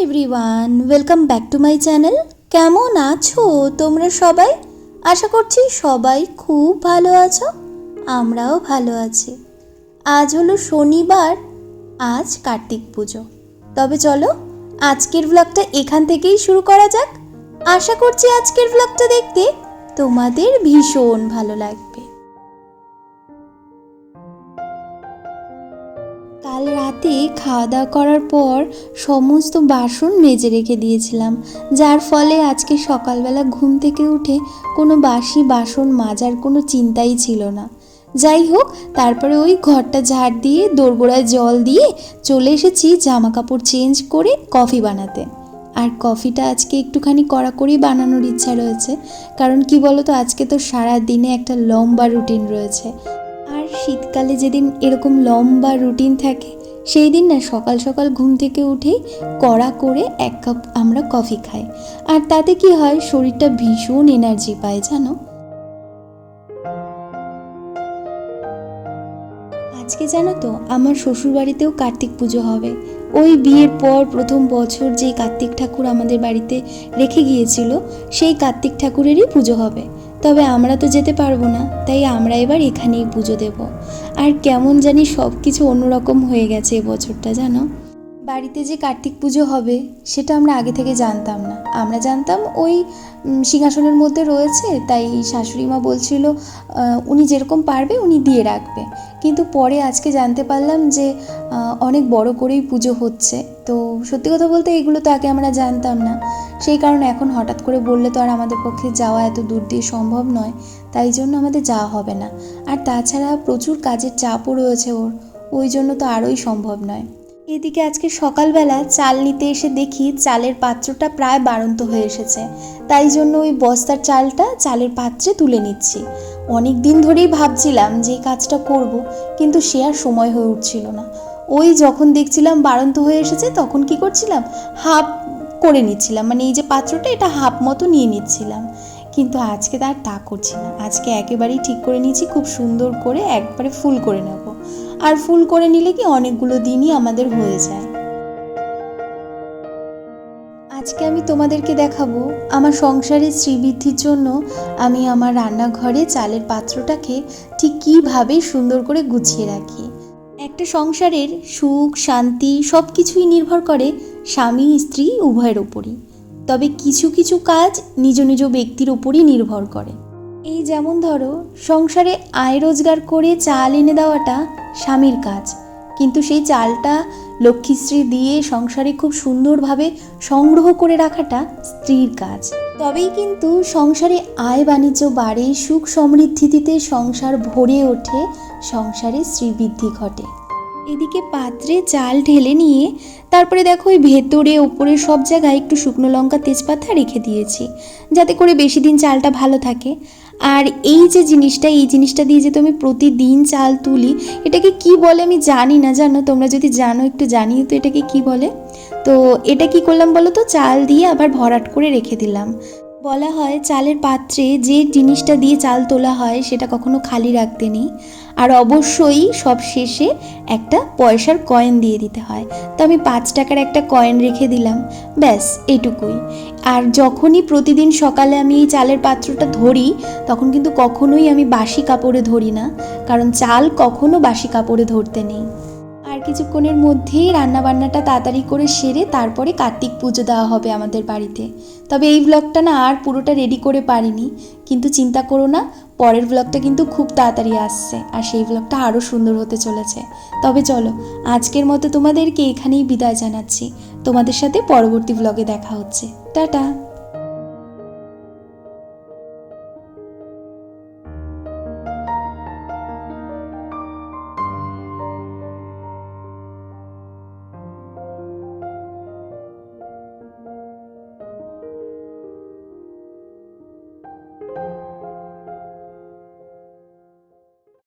Everyone, welcome back to my channel. কেমন আছো তোমরা সবাই? আশা করছি সবাই খুব ভালো আছো, আমরাও ভালো আছি। আজ হলো শনিবার, আজ কার্তিক পুজো। তবে চলো আজকের ব্লগটা এখান থেকেই শুরু করা যাক। আশা করছি আজকের ব্লগটা দেখতে তোমাদের ভীষণ ভালো লাগবে। কাল রাতে খাওয়া দাওয়া করার পর সমস্ত বাসন মেজে রেখে দিয়েছিলাম, যার ফলে আজকে সকালবেলা ঘুম থেকে উঠে কোনো বাসি বাসন মাজার কোনো চিন্তাই ছিল না। যাই হোক, তারপরে ওই ঘরটা ঝাড় দিয়ে দোরগোড়ায় জল দিয়ে চলে এসেছি জামা কাপড় চেঞ্জ করে কফি বানাতে। আর কফিটা আজকে একটুখানি কড়াকড়ি বানানোর ইচ্ছা রয়েছে, কারণ কি বলো তো, আজকে তো সারা দিনে একটা লম্বা রুটিন রয়েছে। আর শীতকালে যেদিন এরকম লম্বা রুটিন থাকে সেই দিন না সকাল সকাল ঘুম থেকে উঠেই কড়া করে 1 কাপ আমরা কফি খাই, আর তাতে কি হয়, শরীরটা ভীষণ এনার্জি পায় জানো। আজকে জানো তো, আমার শ্বশুরবাড়িতেও কার্তিক পুজো হবে। ওই বিয়ের পর প্রথম বছর যেই কার্তিক ঠাকুর আমাদের বাড়িতে রেখে গিয়েছিল, সেই কার্তিক ঠাকুরেরই পুজো হবে। তবে আমরা তো যেতে পারবো না, তাই আমরা এবার এখানেই পুজো দেব। আর কেমন জানি সব কিছু অন্যরকম হয়ে গেছে এবছরটা জানো। বাড়িতে যে কার্তিক পুজো হবে সেটা আমরা আগে থেকে জানতাম না। আমরা জানতাম ওই সিংহাসনের মধ্যে রয়েছে, তাই শাশুড়ি মা বলছিল উনি যেরকম পারবে উনি দিয়ে রাখবে। কিন্তু পরে আজকে জানতে পারলাম যে অনেক বড় করেই পুজো হচ্ছে। তো সত্যি কথা বলতে এগুলো তো আগে আমরা জানতাম না, সেই কারণে এখন হঠাৎ করে বললে তো আর আমাদের পক্ষে যাওয়া এত দূর দিয়ে সম্ভব নয়, তাই জন্য আমাদের যাওয়া হবে না। আর তাছাড়া প্রচুর কাজের চাপও রয়েছে ওই জন্য তো আরোই সম্ভব নয়। এদিকে আজকে সকালবেলা চাল নিতে এসে দেখি চালের পাত্রটা প্রায় বাড়ন্ত হয়ে এসেছে, তাই জন্য ওই বস্তার চালটা চালের পাত্রে তুলে নিচ্ছি। অনেক দিন ধরেই ভাবছিলাম যে এই কাজটা করব, কিন্তু সে আর সময় হয়ে উঠছিল না। ওই যখন দেখছিলাম বাড়ন্ত হয়ে এসেছে তখন কি করছিলাম, হাফ করে নিচ্ছিলাম, মানে এই যে পাত্রটা এটা হাফ মতো নিয়ে নিচ্ছিলাম। কিন্তু আজকে তার তা করছি না, আজকে একেবারেই ঠিক করে নিয়েছি খুব সুন্দর করে একবারে ফুল করে নেব। আর ফুল করে নিলে কি অনেকগুলো দিনই আমাদের হয়ে যায়। আজকে আমি তোমাদেরকে দেখাবো আমার সংসারের শ্রীবৃদ্ধির জন্য আমি আমার রান্নাঘরে চালের পাত্রটাকে ঠিক কীভাবে সুন্দর করে গুছিয়ে রাখি। একটা সংসারের সুখ শান্তি সব কিছুই নির্ভর করে স্বামী স্ত্রী উভয়ের ওপরই। তবে কিছু কিছু কাজ নিজ নিজ ব্যক্তির ওপরই নির্ভর করে। এই যেমন ধরো, সংসারে আয় রোজগার করে চাল এনে দেওয়াটা স্বামীর কাজ, কিন্তু সেই চালটা লক্ষ্মীশ্রী দিয়ে সংসারে খুব সুন্দরভাবে সংগ্রহ করে রাখাটা স্ত্রীর কাজ। তবেই কিন্তু সংসারে আয় বাণিজ্য বাড়ে, সুখ সমৃদ্ধিতে সংসার ভরে ওঠে, সংসারে শ্রীবৃদ্ধি ঘটে। এদিকে পাত্রে চাল ঢেলে নিয়ে তারপরে দেখো ওই ভেতরে ওপরে সব জায়গায় একটু শুকনো লঙ্কা তেজপাতা রেখে দিয়েছি, যাতে করে বেশি দিন চালটা ভালো থাকে। আর এই যে জিনিসটা দিয়ে যে তুমি প্রতিদিন চাল তুলি, এটাকে কি বলে আমি জানি না, জানো তোমরা যদি জানো একটু জানিও তো এটাকে কি বলে। তো এটা কি করলাম বলো তো, চাল দিয়ে আবার ভরাট করে রেখে দিলাম। বলা হয় চালের পাত্রে যে জিনিসটা দিয়ে চাল তোলা হয় সেটা কখনো খালি রাখতে নেই, আর অবশ্যই সব শেষে একটা পয়সার কয়েন দিয়ে দিতে হয়। তো আমি 5 টাকার একটা কয়েন রেখে দিলাম, ব্যাস এইটুকুই। আর যখনই প্রতিদিন সকালে আমি এই চালের পাত্রটা ধরি তখন কিন্তু কখনোই আমি বাসি কাপড়ে ধরি না, কারণ চাল কখনো বাসি কাপড়ে ধরতে নেই। আর কিছুক্ষণের মধ্যেই রান্নাবান্নাটা তাড়াতাড়ি করে সেরে তারপরে কার্তিক পুজো দেওয়া হবে আমাদের বাড়িতে। তবে এই ব্লগটা না আর পুরোটা রেডি করে পারিনি, কিন্তু চিন্তা করো না, পরের ব্লগটা কিন্তু খুব তাড়াতাড়ি আসছে, আর সেই ব্লগটা আরও সুন্দর হতে চলেছে। তবে চলো আজকের মতো তোমাদেরকে এখানেই বিদায় জানাচ্ছি, তোমাদের সাথে পরবর্তী ব্লগে দেখা হচ্ছে, টাটা।